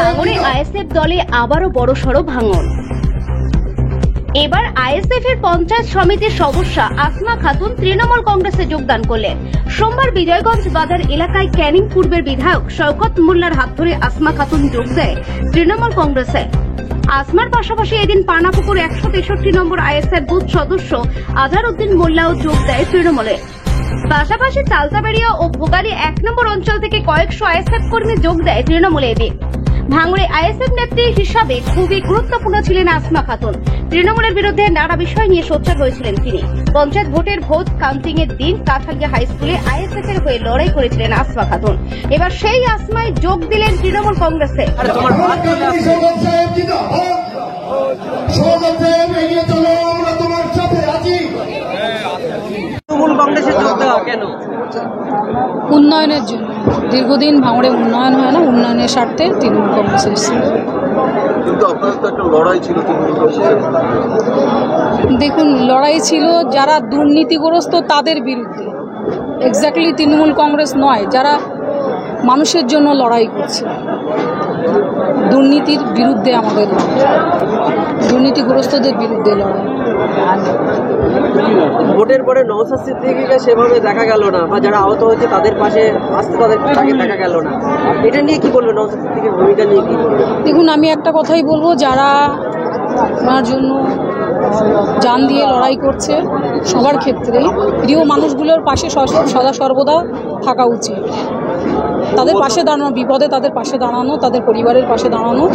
ভাঙড়ে আইএসএফ দলে আবারও বড়সড় ভাঙন। এবার আইএসএফ এর পঞ্চায়েত সমিতির সদস্য আসমা খাতুন তৃণমূল কংগ্রেসে যোগদান করলেন। সোমবার বিজয়গঞ্জ বাজার এলাকায় ক্যানিং পূর্বের বিধায়ক শওকত মোল্লার হাত ধরে আসমা খাতুন যোগ দেয় তৃণমূল কংগ্রেসে। আসমার পাশাপাশি এদিন পানাপুকুর 163 নম্বর আইএসএফ বুথ সদস্য আজহারউদ্দিন মোল্লাও যোগ দেয় তৃণমূলে। পাশাপাশি চালতাবাড়িয়া ও ভোগালী 1 নম্বর অঞ্চল থেকে কয়েকশো আইএসএফ কর্মী যোগ দেয় তৃণমূলে। এদিন ভাঙড়ে আইএসএফ নেত্রী হিসাবে খুবই গুরুত্বপূর্ণ ছিলেন আসমা খাতুন। তৃণমূলের বিরুদ্ধে নানা বিষয় নিয়ে সোচ্চার হয়েছিলেন তিনি। পঞ্চায়েত ভোটের ভোট কাউন্টিং এর দিন কাঁঠালিয়া হাই স্কুলে আইএসএফ এর হয়ে লড়াই করেছিলেন আসমা খাতুন। এবার সেই আসমায় যোগ দিলেন তৃণমূল কংগ্রেসে। উন্নয়নের জন্য, দীর্ঘদিন ভাঙড়ে উন্নয়ন হয় না, উন্নয়নের স্বার্থে তৃণমূল কংগ্রেস এসেছে। দেখুন, লড়াই ছিল যারা দুর্নীতিগ্রস্ত তাদের বিরুদ্ধে, এক্স্যাক্টলি তৃণমূল কংগ্রেস নয়, যারা মানুষের জন্য লড়াই করছে। দুর্নীতির বিরুদ্ধে আমাদের লড়াই, দুর্নীতিগ্রস্তদের বিরুদ্ধে লড়াই। ভোটের পরে নওশাদ সিদ্দিকীকে সেভাবে দেখা গেল না, বা যারা আহত হয়েছে তাদের পাশে আসতে তাকে দেখা গেল না। এটা নিয়ে কি বলবেন, নওশাদ সিদ্দিকীর ভূমিকা নিয়ে কি বলবেন? দেখুন, আমি একটা কথাই বলবো, যারা ওনার জন্য জান দিয়ে লড়াই করছে সবার ক্ষেত্রেই প্রিয় মানুষগুলোর পাশে সদা সর্বদা থাকা উচিত। তাদের পাশে দাঁড়ানো, বিপদে তাদের পাশে দাঁড়ানো, তাদের পরিবারের পাশে দাঁড়ানো,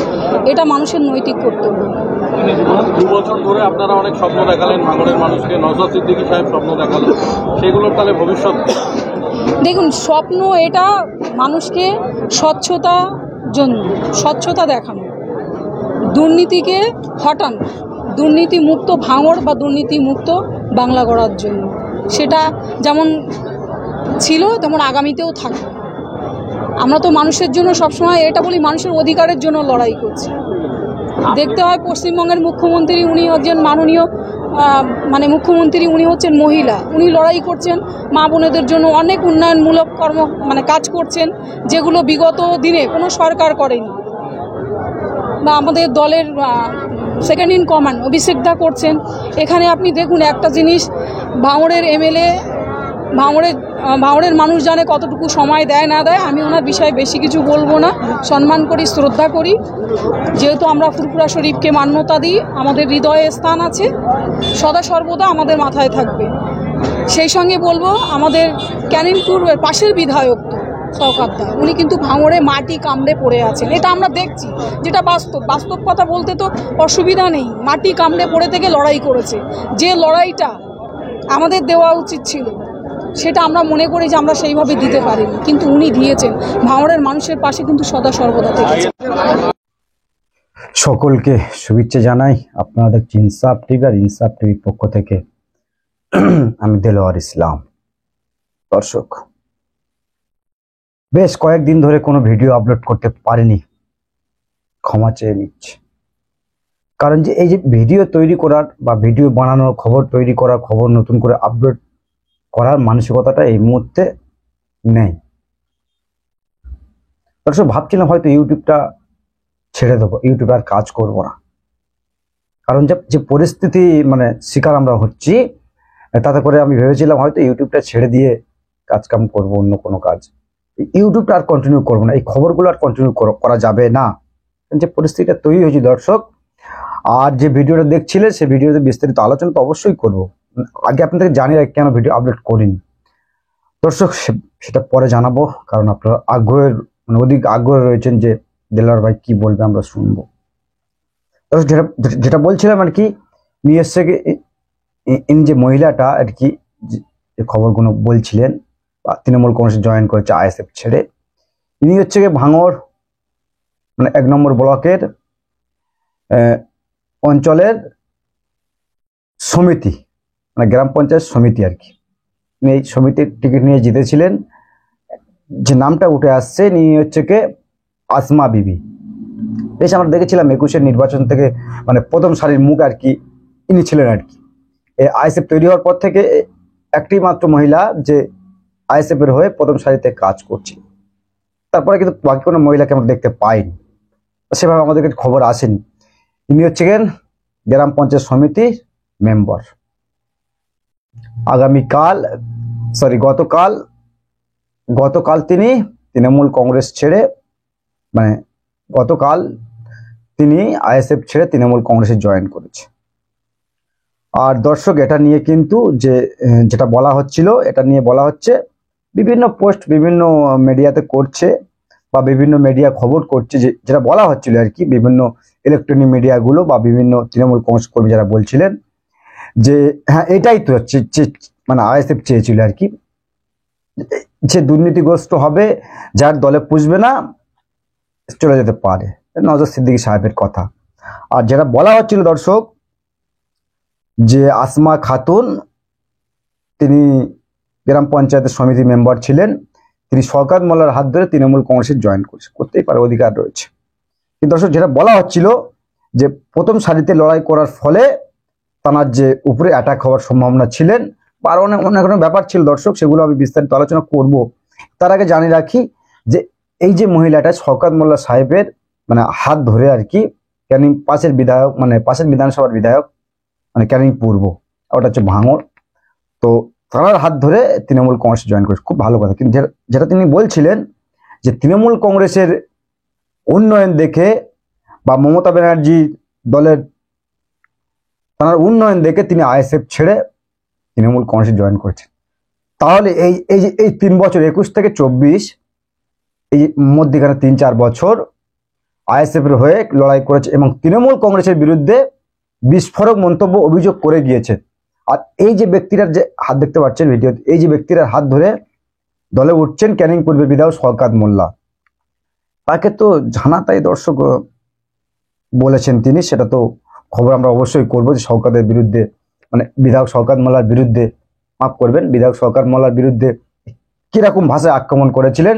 এটা মানুষের নৈতিক কর্তব্য। 2 বছর ধরে আপনারা অনেক স্বপ্ন দেখালেন ভাঙড়ের মানুষকে, নওশাদ সিদ্দিকী সাহেব স্বপ্ন দেখালেন, সেগুলোর তাহলে ভবিষ্যৎ? দেখুন, স্বপ্ন এটা মানুষকে স্বচ্ছতা জন্য, স্বচ্ছতা দেখানো, দুর্নীতিকে হটানো, দুর্নীতি মুক্ত ভাঙড় বা দুর্নীতি মুক্ত বাংলা গড়ার জন্য। সেটা যেমন ছিল তেমন আগামীতেও থাকবে। আমরা তো মানুষের জন্য সবসময় এটা বলি, মানুষের অধিকারের জন্য লড়াই করছি। দেখতে হয় পশ্চিমবঙ্গের মুখ্যমন্ত্রী, উনি হচ্ছেন মাননীয় মুখ্যমন্ত্রী, উনি হচ্ছেন মহিলা, উনি লড়াই করছেন মা বোনেদের জন্য, অনেক উন্নয়নমূলক কাজ করছেন যেগুলো বিগত দিনে কোনো সরকার করেনি। বা আমাদের দলের সেকেন্ড ইন কমান্ড অভিষেকদা করছেন। এখানে আপনি দেখুন একটা জিনিস, ভাঙড়ের এমএলএ, ভাঙড়ের মানুষ জানে কতটুকু সময় দেয় না দেয়। আমি ওনার বিষয়ে বেশি কিছু বলবো না, সম্মান করি, শ্রদ্ধা করি, যেহেতু আমরা ফুরফুরা শরীফকে মান্যতা দিই, আমাদের হৃদয়ে স্থান আছে, সদা সর্বদা আমাদের মাথায় থাকবে। সেই সঙ্গে বলবো, আমাদের ক্যানিং পূর্বের পাশের বিধায়ক শওকতদা, উনি কিন্তু ভাঙড়ে মাটি কামড়ে পড়ে আছেন, এটা আমরা দেখছি, যেটা বাস্তব কথা বলতে তো অসুবিধা নেই। মাটি কামড়ে পড়ে থেকে লড়াই করেছে, যে লড়াইটা আমাদের দেওয়া উচিত ছিল সেটা আমরা মনে করি যে আমরা সেইভাবে দিতে পারিনি, কিন্তু উনি দিয়েছেন। ভাঙড়ের মানুষের পাশে কিন্তু সদা সর্বদা থেকেছেন। সকলকে শুভেচ্ছা জানাই। আপনারা দেখছেন ইনসাফ টিভি, আর ইনসাফ টিভির পক্ষ থেকে আমি দেলোয়ার ইসলাম। দর্শক, বেশ কয়েকদিন ধরে কোনো ভিডিও আপলোড করতে পারিনি, ক্ষমা চেয়ে নিচ্ছি। কারণ যে এই যে ভিডিও তৈরি করার বা ভিডিও বানানোর, খবর তৈরি করার, খবর নতুন করে আপলোড করার মানসিকতাটা এই মুহূর্তে নেই। দর্শক, ভাবছিলাম হয়তো ইউটিউবটা ছেড়ে দেবো, ইউটিউবে আর কাজ করবো না। কারণ যে পরিস্থিতি শিকার আমরা হচ্ছি, তাতে করে আমি ভেবেছিলাম হয়তো ইউটিউবটা ছেড়ে দিয়ে কাজকাম করবো, অন্য কোনো কাজ। ইউটিউবটা আর কন্টিনিউ করবো না, এই খবরগুলো আর কন্টিনিউ করা যাবে না। যে পরিস্থিতিটা তৈরি হয়েছে দর্শক, আর যে ভিডিওটা দেখছিলেন সেই ভিডিওতে বিস্তারিত আলোচনা তো অবশ্যই করবো। আগে আপনাদেরকে জানিয়ে রাখি কেন ভিডিও আপলোড করিনি দর্শক, সেটা পরে জানাবো। কারণ আপনারা আগ্রহের অধিক আগ্রহ রয়েছেন যে দেলোয়ার ভাই কি বলবে, আমরা শুনবো। দর্শক, যেটা বলছিলাম আর কি, নিয়ে এসছে ইনি যে মহিলাটা আর কি যে খবরগুলো বলছিলেন, তৃণমূল কংগ্রেসে জয়েন করেছে আইএসএফ ছেড়ে, ইনি হচ্ছে ভাঙড় 1 নম্বর ব্লকের অঞ্চলের সমিতি, গ্রাম পঞ্চায়েত সমিতি আর কি। এই সমিতির টিকিট নিয়ে জিতেছিলেন। যে নামটা উঠে আসছে, ইনি হচ্ছে আসমা বিবি। বেশ আমরা দেখেছিলাম 21-এর নির্বাচন থেকে প্রথম সারির মুখ আর কি ইনি ছিলেন আর কি। আইএসএফ তৈরি হওয়ার পর থেকে একটি মাত্র মহিলা যে আইএসএফ এর হয়ে প্রথম সারিতে কাজ করছে। তারপরে কিন্তু বাকি কোনো মহিলাকে আমরা দেখতে পাইনি, সেভাবে আমাদের কাছে খবর আসেনি। ইনি হচ্ছেন গ্রাম পঞ্চায়েত সমিতির মেম্বার। গতকাল তিনি তৃণমূল কংগ্রেস ছেড়ে গতকাল তিনি আইএসএফ ছেড়ে তৃণমূল কংগ্রেসে জয়েন করেছে। আর দর্শক, এটা নিয়ে কিন্তু যেটা বলা হচ্ছিল, এটা নিয়ে বলা হচ্ছে বিভিন্ন পোস্ট বিভিন্ন মিডিয়াতে করছে বা বিভিন্ন মিডিয়া খবর করছে, যেটা বলা হচ্ছিল আর কি, বিভিন্ন ইলেকট্রনিক মিডিয়াগুলো বা বিভিন্ন তৃণমূল কংগ্রেস কর্মী যারা বলছিলেন যে হ্যাঁ এটাই তো আইএসএফ চেয়েছিল আর কি, যে দুর্নীতিগ্রস্ত হবে, যার দলে পুষবে না চলে যেতে পারে, নওশাদ সিদ্দিকী সাহেবের কথা। আর যেটা বলা হচ্ছিল দর্শক, যে আসমা খাতুন তিনি গ্রাম পঞ্চায়েতের সমিতি মেম্বার ছিলেন, তিনি শওকত মোল্লার হাত ধরে তৃণমূল কংগ্রেসে জয়েন করতেই পারে, অধিকার রয়েছে। কিন্তু দর্শক, যেটা বলা হচ্ছিল যে প্রথম সারিতে লড়াই করার ফলে তার যে উপরে অ্যাটাক হওয়ার সম্ভাবনা ছিলেন বা আরো অনেক অনেক ব্যাপার ছিল দর্শক, সেগুলো আমি বিস্তারিত আলোচনা করব। তার আগে জানিয়ে রাখি যে এই যে মহিলাটা শওকত মোল্লা সাহেবের হাত ধরে আর কি, ক্যানিং পাশের বিধানসভার বিধায়ক ক্যানিং পূর্ব, ওটা হচ্ছে ভাঙড়, তো তার হাত ধরে তৃণমূল কংগ্রেসে জয়েন করেছে, খুব ভালো কথা। কিন্তু যেটা তিনি বলছিলেন যে তৃণমূল কংগ্রেসের উন্নয়ন দেখে বা মমতা ব্যানার্জি দলের তার উন্নয়ন দেখে তিনি আইএসএফ ছেড়ে তৃণমূল কংগ্রেসে জয়েন করেছেন। তাহলে এই 3 বছর 21 থেকে 24 এই মধ্যখানে 3-4 বছর আইএসএফ এর হয়ে লড়াই করেছে এবং তৃণমূল কংগ্রেসের বিরুদ্ধে বিস্ফোরক মন্তব্য অভিযোগ করে গিয়েছে। আর এই যে ব্যক্তিটার যে হাত দেখতে পাচ্ছেন ভিডিওতে, এই যে ব্যক্তিটার হাত ধরে দলে উঠছেন ক্যানিং পূর্বের বিধায়ক শওকত মোল্লা, তাকে তো জানাতাই দর্শক বলেছেন তিনি, সেটা তো খবর আমরা অবশ্যই করবো যে শওকতের বিরুদ্ধে বিধায়ক শওকত মোল্লার বিরুদ্ধে, মাফ করবেন, বিধায়ক শওকত মোল্লার বিরুদ্ধে কিরকম ভাষায় আক্রমণ করেছিলেন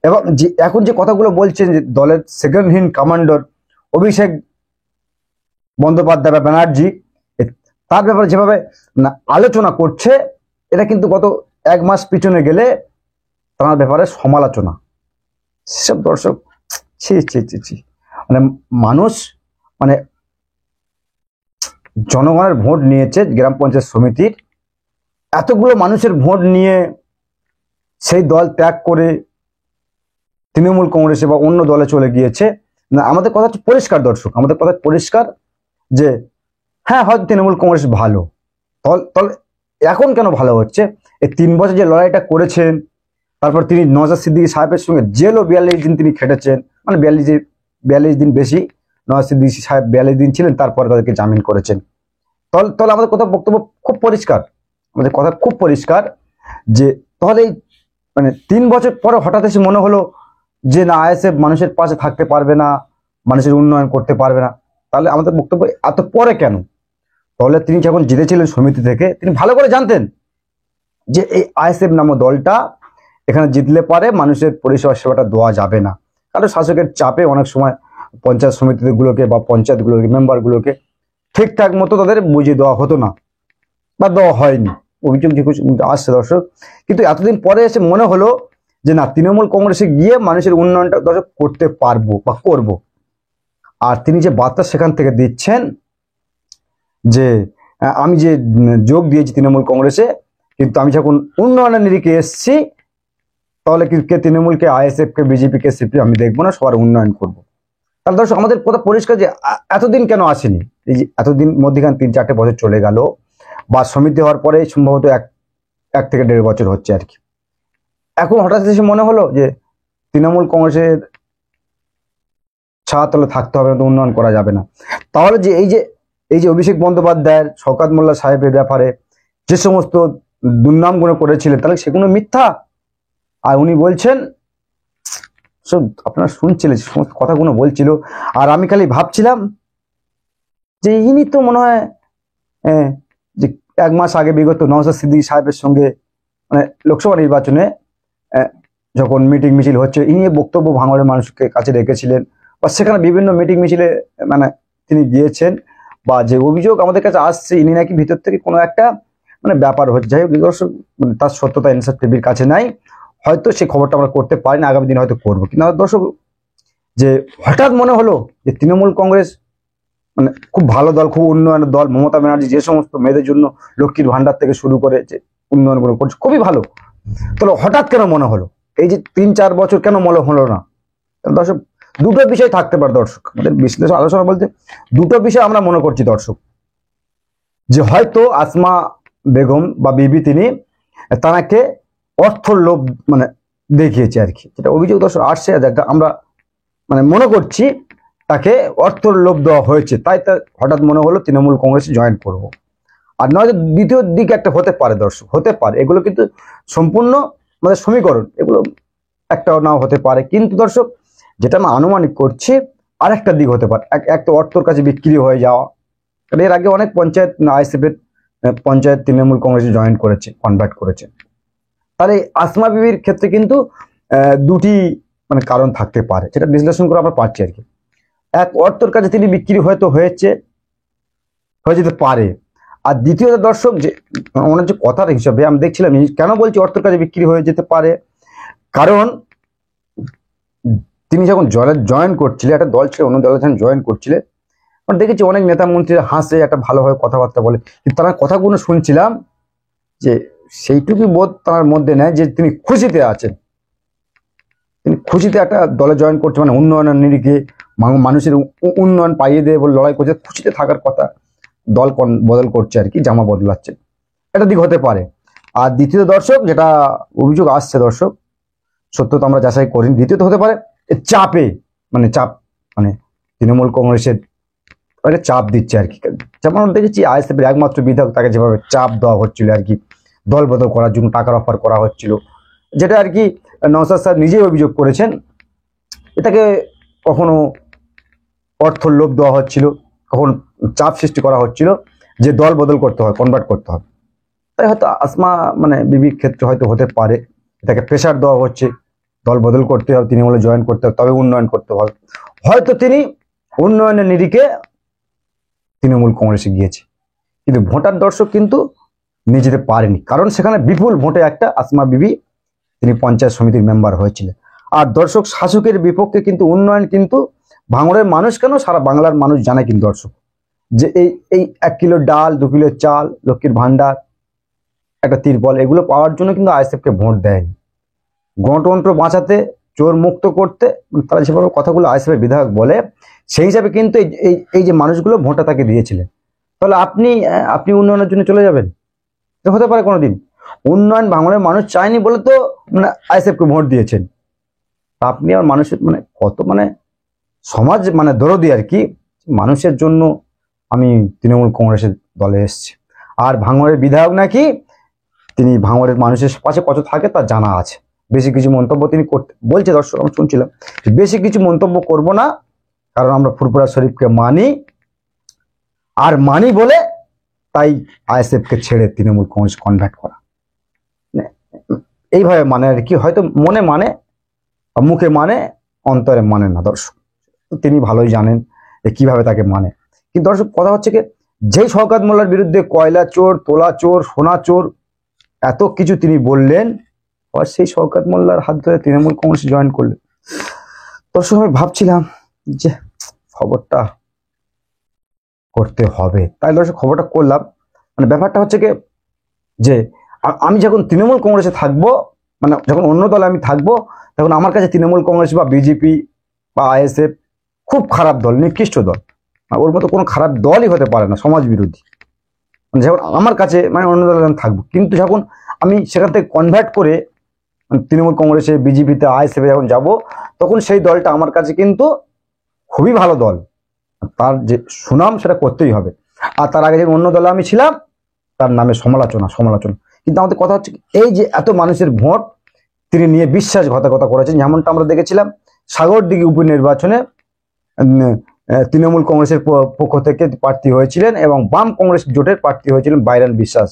এবং এখন যে কথাগুলো বলছেন যে দলের second in commander Abhishek Bandyopadhyay বা ব্যানার্জি, তার ব্যাপারে যেভাবে আলোচনা করছে, এটা কিন্তু গত 1 মাস পিছনে গেলে তার ব্যাপারে সমালোচনা, সেসব দর্শক ছি মানুষ জনগণের ভোট নিয়েছে গ্রাম পঞ্চায়েত সমিতির, এতগুলো মানুষের ভোট নিয়ে সেই দল ত্যাগ করে তৃণমূল কংগ্রেসে বা অন্য দলে চলে গিয়েছে। আমাদের কথা হচ্ছে পরিষ্কার দর্শক, আমাদের কথা পরিষ্কার যে হ্যাঁ হয়তো তৃণমূল কংগ্রেস ভালো, তাহলে এখন কেন ভালো হচ্ছে? এই 3 বছর যে লড়াইটা করেছেন, তারপর তিনি নওশাদ সিদ্দিকী সাহেবের সঙ্গে জেলও 42 দিন তিনি খেটেছেন, 42 দিন বেশি নওশাদ সিদ্দিকী সাহেব 42 দিন ছিলেন, তারপর তাদেরকে জামিন করেছেন। তাহলে আমাদের কথা বক্তব্য খুব পরিষ্কার, আমাদের কথা খুব পরিষ্কার যে তাহলে 3 বছর পরে হঠাৎ এসে মনে হলো যে না, আইএসএফ মানুষের পাশে থাকতে পারবে না, মানুষের উন্নয়ন করতে পারবে না। তাহলে আমাদের বক্তব্য এত পরে কেন? তাহলে তিনি যখন জিতেছিলেন সমিতি থেকে, তিনি ভালো করে জানতেন যে এই আইএসএফ নামক দলটা এখানে জিতলে পারে মানুষের পরিষেবা সেবাটা দেওয়া যাবে না, কারণ শাসকের চাপে অনেক সময় পঞ্চায়েত সমিতিগুলোকে বা পঞ্চায়েতগুলোকে মেম্বারগুলোকে ঠিকঠাক মতো তাদের বুঝিয়ে দেওয়া হতো না বা দেওয়া হয়নি, অভিযোগ যে আসছে দর্শক। কিন্তু এতদিন পরে এসে মনে হলো যে না, তৃণমূল কংগ্রেসে গিয়ে মানুষের উন্নয়নটা দর্শক করতে পারবো বা করব। আর তিনি যে বার্তা সেখান থেকে দিচ্ছেন যে আমি যে যোগ দিয়েছি তৃণমূল কংগ্রেসে, কিন্তু আমি যখন উন্নয়নের নিরিখে এসছি, তাহলে কে তৃণমূলকে, আইএসএফকে, বিজেপিকে, সিপিএম আমি দেখবো না, সবার উন্নয়ন করব। তাহলে দর্শক আমাদের কথা পরিষ্কার যে এতদিন কেন আসেনি? এই যে এতদিন মধ্যখানে 3-4 বছর চলে গেল, বা সমিতি হওয়ার পরে সম্ভবত 1 থেকে 1.5 বছর হচ্ছে আর কি। এখন হঠাৎ এসে মনে হলো যে তৃণমূল কংগ্রেসের ছায়াতলে থাকতে হবে না, তো উন্নয়ন করা যাবে না। তাহলে যে এই যে অভিষেক বন্দ্যোপাধ্যায়ের, শওকত মোল্লা সাহেবের ব্যাপারে যে সমস্ত দুর্নামগুলো করেছিলেন, তাহলে সেগুলো মিথ্যা। আর উনি বলছেন, সব আপনারা শুনছিলেন সমস্ত কথাগুলো বলছিল, আর আমি খালি ভাবছিলাম যে ইনি তো মনে হয় যে 1 মাস আগে বিগত নওশাদ সিদ্দিকী সাহেবের সঙ্গে লোকসভা নির্বাচনে যখন মিটিং মিছিল হচ্ছে, ইনি বক্তব্য ভাঙড়ের মানুষকে কাছে রেখেছিলেন, বা সেখানে বিভিন্ন মিটিং মিছিলে তিনি গিয়েছেন, বা যে অভিযোগ আমাদের কাছে আসছে, ইনি নাকি ভিতর থেকে কোনো একটা ব্যাপার হচ্ছে। যাই হোক দর্শক, তার সত্যতা এনএসআর টিভির কাছে নাই, হয়তো সেই খবরটা আমরা করতে পারি না, আগামী দিনে হয়তো করবো। কিন্তু দর্শক, যে হঠাৎ মনে হলো যে তৃণমূল কংগ্রেস মানে খুব ভালো দল, খুব উন্নয়নের দল, মমতা ব্যানার্জি যে সমস্ত মেয়েদের জন্য লক্ষ্মীর ভান্ডার থেকে শুরু করে যে উন্নয়নগুলো করছে খুবই ভালো, তাহলে হঠাৎ কেন মনে হলো? এই যে 3-4 বছর কেন মনে হলো না? দর্শক, দুটো বিষয় থাকতে পারে দর্শক, আমাদের বিশ্লেষণ আলোচনা বলতে দুটো বিষয় আমরা মনে করছি দর্শক, যে হয়তো আসমা বেগম বা বিবি তিনি তাকে অর্থর লোভ মানে দেখিয়েছে আর কি, যেটা অভিযোগ দর্শক আসছে, আমরা মানে মনে করছি তাকে অর্থর লোভ দেওয়া হয়েছে, তাই তার হঠাৎ মনে হলো তৃণমূল কংগ্রেসে জয়েন করব। আর নয়তো দ্বিতীয় দিক একটা হতে পারে দর্শক, হতে পারে, এগুলো কিন্তু সম্পূর্ণ আমাদের সমীকরণ, এগুলো একটাও নাও হতে পারে। কিন্তু দর্শক, যেটা আমি আনুমানিক করছি আর একটা দিক হতে পারে, এক তো অর্থর কাছে বিক্রি হয়ে যাওয়া, কারণ এর আগে অনেক পঞ্চায়েত আইএসএফ এর পঞ্চায়েত তৃণমূল কংগ্রেসে জয়েন করেছে, কনভার্ট করেছে। তাহলে আসমা বিবির ক্ষেত্রে কিন্তু দুটি মানে কারণ থাকতে পারে, যেটা বিশ্লেষণ করে আমরা পাচ্ছি আর কি। এক, অর্থর কাছে তিনি বিক্রি হয়তো হয়ে যেতে পারে। আর দ্বিতীয়ত দর্শক, যে ওনার যে কথার হিসাবে আমি দেখছিলাম, কেন বলছি অর্থের কাছে বিক্রি হয়ে যেতে পারে, কারণ তিনি যখন জয়েন করছিলেন, একটা দল ছিল, অন্য দলে যখন জয়েন করছিলেন, আমরা দেখেছি অনেক নেতা মন্ত্রীরা হাসে, একটা ভালোভাবে কথাবার্তা বলে, কিন্তু তার কথাগুলো শুনছিলাম যে সেইটুকু বোধ তার মধ্যে নেয় যে তিনি খুশিতে আছেন, তিনি খুশিতে একটা দলে জয়েন করছে, মানে উন্নয়নের নিরিখে মানুষের উন্নয়ন পাইয়ে দেবে বলে লড়াই করছে, খুশিতে থাকার কথা, দল বদল করছে আর কি, জামা বদলাচ্ছে, একটা দিক হতে পারে। আর দ্বিতীয় দর্শক, যেটা অভিযোগ আসছে দর্শক, সত্য তো আমরা যাচাই করিনি, দ্বিতীয়ত হতে পারে চাপে, মানে তৃণমূল কংগ্রেসের চাপ দিচ্ছে আর কি। যেমন আমরা দেখেছি আইএসএফ এর একমাত্র বিধায়ক, তাকে যেভাবে চাপ দেওয়া হচ্ছিল আর কি, দল বদল করার জন্য টাকার অফার করা হচ্ছিল, যেটা আর কি নওশাদ স্যার নিজেই অভিযোগ করেছেন, এটাকে কখনো অর্থর লোভ দেওয়া হচ্ছিল, কখন চাপ সৃষ্টি করা হচ্ছিল যে দল বদল করতে হয়, কনভার্ট করতে হবে। তাই হয়তো আসমা মানে বিবির ক্ষেত্রে হয়তো হতে পারে, এটাকে প্রেশার দেওয়া হচ্ছে, দল বদল করতে হবে, তৃণমূলে জয়েন করতে হবে, তবে উন্নয়ন করতে হবে। হয়তো তিনি উন্নয়নের নিরিখে তৃণমূল কংগ্রেসে গিয়েছে, কিন্তু ভোটার দর্শক কিন্তু নিয়ে যেতে পারেনি, কারণ সেখানে বিপুল ভোটে একটা আসমা বিবি তিনি পঞ্চায়েত সমিতির মেম্বার হয়েছিলেন। আর দর্শক, শাসকের বিপক্ষে কিন্তু উন্নয়ন কিন্তু ভাঙড়ের মানুষ কেন, সারা বাংলার মানুষ জানে কিন্তু দর্শক, যে এই 1 কিলো ডাল, 2 কিলো চাল, লক্ষ্মীর ভান্ডার, একটা তিরপল, এগুলো পাওয়ার জন্য কিন্তু আইএসএফকে ভোট দেয়নি। গণতন্ত্র বাঁচাতে, চোর মুক্ত করতে, তারা যেভাবে কথাগুলো আইএসএফ এর বিধায়ক বলে, সেই হিসাবে কিন্তু এই যে মানুষগুলো ভোটটা তাকে দিয়েছিলেন। তাহলে আপনি উন্নয়নের জন্য চলে যাবেন? হতে পারে কোনোদিন? উন্নয়ন ভাঙড়ের মানুষ চায়নি বলে তো মানে আইএসএফকে ভোট দিয়েছেন। আপনি আর মানুষের মানে কত মানে সমাজ মানে দরদি আর কি, মানুষের জন্য আমি তৃণমূল কংগ্রেসের দলে এসেছি। আর ভাঙড়ের বিধায়ক নাকি তিনি ভাঙড়ের মানুষের পাশে কত থাকে তা জানা আছে। বেশি কিছু মন্তব্য তিনি করতে বলছে দর্শক, আমি শুনছিলাম, বেশি কিছু মন্তব্য করব না, কারণ আমরা ফুরফুরা শরীফকে মানি, আর মানি বলে তাই আইএসএফকে ছেড়ে তৃণমূল কংগ্রেস কনভার্ট করা, এইভাবে মানে আর কি, হয়তো মনে মানে, মুখে মানে, অন্তরে মানে না দর্শক, তিনি ভালোই জানেন কিভাবে তাকে মানে। কিন্তু দর্শক, কথা হচ্ছে কি, যেই শওকত মোল্লার বিরুদ্ধে কয়লা চোর, তোলা চোর, সোনা চোর এত কিছু তিনি বললেন, আর সেই শওকত মোল্লার হাত ধরে তৃণমূল কংগ্রেস জয়েন করলেন। দর্শক, আমি ভাবছিলাম যে খবরটা করতে হবে, তাই দর্শক খবরটা করলাম। মানে ব্যাপারটা হচ্ছে কি, যে আমি যখন তৃণমূল কংগ্রেসে থাকবো, মানে যখন অন্য দলে আমি থাকবো, তখন আমার কাছে তৃণমূল কংগ্রেস বা বিজেপি বা আইএসএফ খুব খারাপ দল, নিকৃষ্ট দল, ওর মতো কোনো খারাপ দলই হতে পারে না, সমাজ বিরোধী। মানে যখন আমার কাছে মানে অন্য দলে আমি থাকবো, কিন্তু যখন আমি সেখান থেকে কনভার্ট করে তৃণমূল কংগ্রেসে, বিজেপিতে, আইএসএফে যখন যাব, তখন সেই দলটা আমার কাছে কিন্তু খুবই ভালো দল, তার যে সুনাম সেটা করতেই হবে। আর তার আগে যখন অন্য দলে আমি ছিলাম, তার নামে সমালোচনা। কিন্তু আমাদের কথা হচ্ছে এই যে এত মানুষের ভোট তিনি নিয়ে বিশ্বাসঘাতকতা করেছেন, যেমনটা আমরা দেখেছিলাম সাগরদিঘি উপনির্বাচনে তৃণমূল কংগ্রেসের পক্ষ থেকে প্রার্থী হয়েছিলেন এবং বাম কংগ্রেস জোটের প্রার্থী হয়েছিলেন বাইরান বিশ্বাস,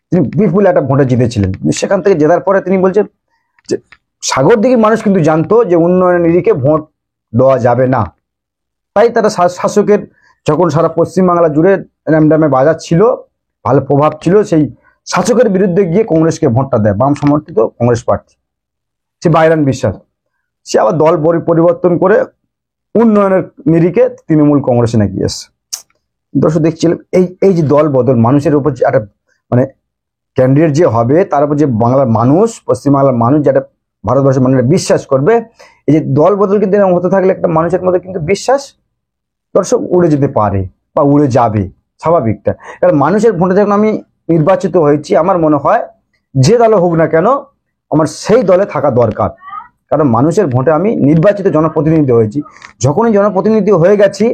তিনি বিপুল একটা ভোটে জিতেছিলেন। সেখান থেকে জেতার পরে তিনি বলছেন যে সাগরদিঘির মানুষ কিন্তু জানতো যে উন্নয়নের নিরিখে ভোট দেওয়া যাবে না, তাই তারা শাসকের যখন সারা পশ্চিমবাংলা জুড়ে র্যামড্যামে বাজার ছিল, ভালো প্রভাব ছিল, সেই শাসকের বিরুদ্ধে গিয়ে কংগ্রেসকে ভোটটা দেয়, বাম সমর্থিত কংগ্রেস প্রার্থী। সে বাইরান বিশ্বাস, সে আবার দল পরিবর্তন করে উন্নয়নের নিরিখে তৃণমূল কংগ্রেসে নাকি এসছে। দর্শক দেখছিলাম এই যে দল বদল, মানুষের উপর যে একটা মানে ক্যান্ডিডেট যে হবে তার উপর যে বাংলার মানুষ, পশ্চিমবাংলার মানুষ যেটা ভারতবর্ষের মানুষরা বিশ্বাস করবে, এই যে দল বদল কিন্তু এরকম হতে থাকলে একটা মানুষের মধ্যে কিন্তু বিশ্বাস দর্শক উড়ে যেতে পারে বা উড়ে যাবে, স্বাভাবিকটা। কারণ মানুষের ভোটে যখন আমি নির্বাচিত হয়েছি, আমার মনে হয় যে দলে হোক না কেন আমার সেই দলে থাকা দরকার। কারণ মানুষের ভোটে আমি নির্বাচিত জনপ্রতিনিধি হয়েছি। যখনই জনপ্রতিনিধি হয়ে গেছি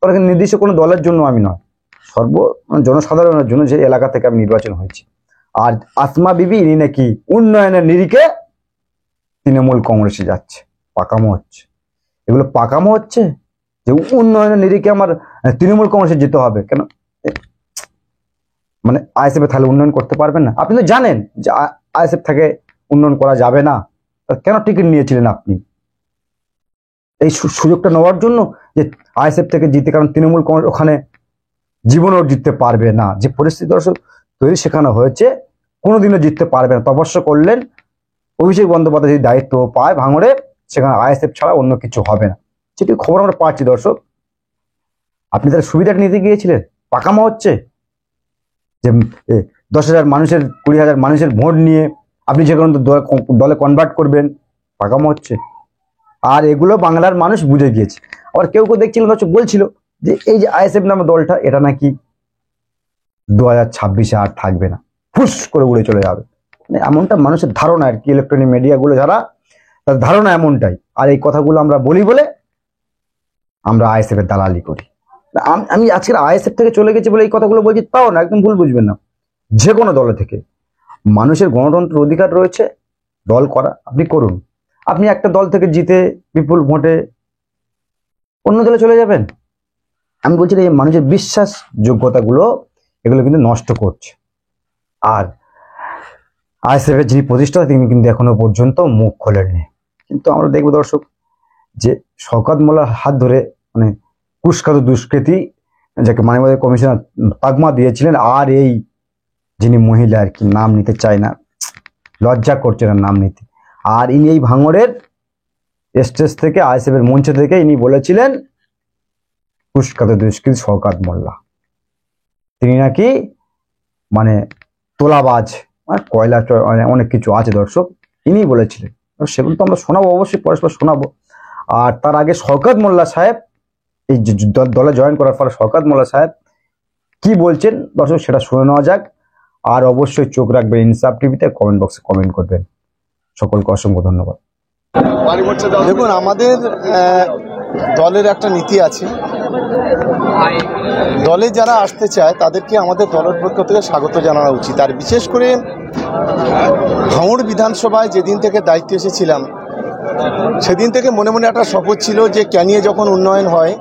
তখন নির্দিষ্ট কোনো দলের জন্য আমি নয়, জনসাধারণের জন্য, যে এলাকা থেকে আমি নির্বাচন হয়েছি। আর আসমা বিবি ইনি নাকি উন্নয়নের নিরিখে তৃণমূল কংগ্রেসে যাচ্ছে, পাকামো হচ্ছে। এগুলো পাকামো হচ্ছে যে উন্নয়নের নিরিখে আমার তৃণমূল কংগ্রেসে যেতে হবে কেন? মানে আইএসএফ তাহলে উন্নয়ন করতে পারবেন না? আপনি তো জানেন যে আইএসএফ থেকে উন্নয়ন করা যাবে না, কেন টিকিট নিয়েছিলেন আপনি? এই সুযোগটা নেওয়ার জন্য যে আইএসএফ থেকে জিতে, কারণ তৃণমূল কংগ্রেস ওখানে জীবনেও জিততে পারবে না। যে পরিস্থিতি দর্শক তৈরি শেখানো হয়েছে, কোনোদিনও জিততে পারবে না। তপস্যা করলেন অভিষেক বন্দ্যোপাধ্যায় যদি দায়িত্ব পায় ভাঙড়ে, সেখানে আইএসএফ ছাড়া অন্য কিছু হবে না। সেটি খবর আমরা পাচ্ছি দর্শক। আপনি তার সুবিধাটা নিতে গিয়েছিলেন, পাকামো হচ্ছে যে 10,000 মানুষের 20,000 মানুষের ভোট নিয়ে আপনি যে কোনো দলে কনভার্ট করবেন, পাকামো হচ্ছে। আর এগুলো বাংলার মানুষ বুঝে গিয়েছে। আবার কেউ কেউ দেখছিল দর্শক বলছিল যে এই যে আইএসএফ নামে দলটা, এটা নাকি 2026-এ আর থাকবে না, ফুস করে উড়ে চলে যাবে। মানে এমনটা মানুষের ধারণা আর কি, ইলেকট্রনিক মিডিয়াগুলো যারা, তার ধারণা এমনটাই। আর এই কথাগুলো আমরা বলি বলে আমরা আইএসএফ এর দালালি করি। আমি আজকের আইএসএফ থেকে চলে গেছি বলে এই কথাগুলো বলছি তাও না, একদম ভুল বুঝবেন না। যে কোনো দলে থেকে মানুষের গণতন্ত্রের অধিকার রয়েছে, দল করা আপনি করুন। আপনি একটা দল থেকে জিতে বিপুল ভোটে অন্য দলে চলে যাবেন, আমি বলছি এই মানুষের বিশ্বাস যোগ্যতাগুলো এগুলো কিন্তু নষ্ট করছে। আর আইএসএফ এর যিনি প্রতিষ্ঠাতা তিনি কিন্তু এখনো পর্যন্ত মুখ খোলেননি। কিন্তু আমরা দেখবো দর্শক যে শওকত মোল্লার হাত ধরে মানে কুখ্যাত দুষ্কৃতী, যাকে মানবাধিকার কমিশনার তাগমা দিয়েছিলেন, আর এই যিনি মহিলা আর কি, নাম নিতে চায় না, লজ্জা করছে না নাম নিতে, আর ইনি এই ভাঙড়ের স্টেজ থেকে আইএসএফ এর মঞ্চ থেকে ইনি বলেছিলেন কুখ্যাত দুষ্কৃতী শওকত মোল্লা, তিনি নাকি মানে তোলাবাজ, কয়লা অনেক কিছু আছে দর্শক, ইনি বলেছিলেন। সেগুলো তো আমরা শোনাবো, অবশ্যই পরস্পর শোনাবো। আর তার আগে শওকত মোল্লা সাহেব এই দলে জয়েন করার পর শওকত মোল্লা সাহেব কি বলছেন দর্শক সেটা শুনে নেওয়া যাক। আর অবশ্যই চোখ রাখবেন ইনসাফ টিভিতে, কমেন্ট বক্সে কমেন্ট করবেন। সকলকে অসংখ্য ধন্যবাদ। দেখুন, আমাদের দলের একটা নীতি আছে, দলে যারা আসতে চায় তাদেরকে আমাদের দলের পক্ষ থেকে স্বাগত জানানো উচিত। আর বিশেষ করে ভাঙড় বিধানসভায় যেদিন থেকে দায়িত্ব এসেছিলাম সেদিন থেকে মনে মনে একটা শপথ ছিল যে ক্যানিয়ে যখন উন্নয়ন হয়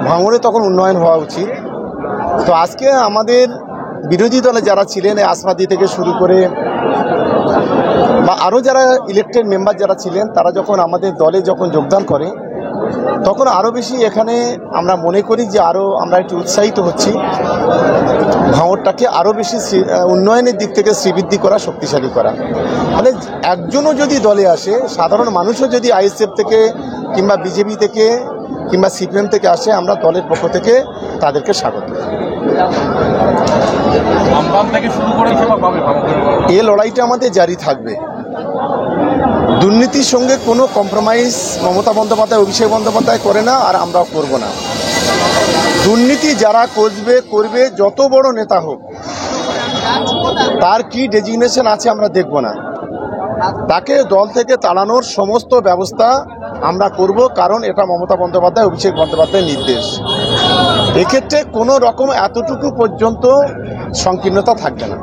ভাঙড়ে তখন উন্নয়ন হওয়া উচিত। তো আজকে আমাদের বিরোধী দলে যারা ছিলেন, আসমাদি থেকে শুরু করে বা আরও যারা ইলেকটেড মেম্বার যারা ছিলেন, তারা যখন আমাদের দলে যখন যোগদান করে তখন আরও বেশি এখানে আমরা মনে করি যে আরও আমরা একটু উৎসাহিত হচ্ছি ভাঙড়টাকে আরও বেশি উন্নয়নের দিক থেকে শ্রীবৃদ্ধি করা, শক্তিশালী করা। মানে একজনও যদি দলে আসে, সাধারণ মানুষও যদি আইএসএফ থেকে কিংবা বিজেপি থেকে কিংবা সিপিএম থেকে আসে, আমরা দলের পক্ষ থেকে তাদেরকে স্বাগত। এই লড়াইটা আমাদের জারি থাকবে। দুর্নীতির সঙ্গে কোনো কম্প্রোমাইজ মমতা বন্দ্যোপাধ্যায়, অভিষেক বন্দ্যোপাধ্যায় করে না, আর আমরাও করব না। দুর্নীতি যারা করবে যত বড় নেতা হোক, তার কি ডেজিগনেশন আছে আমরা দেখব না, তাকে দল থেকে তাড়ানোর সমস্ত ব্যবস্থা আমরা করব, কারণ এটা মমতা বন্দ্যোপাধ্যায়, অভিষেক বন্দ্যোপাধ্যায়ের নির্দেশ। এক্ষেত্রে কোনো রকম এতটুকু পর্যন্ত সংকীর্ণতা থাকবে না।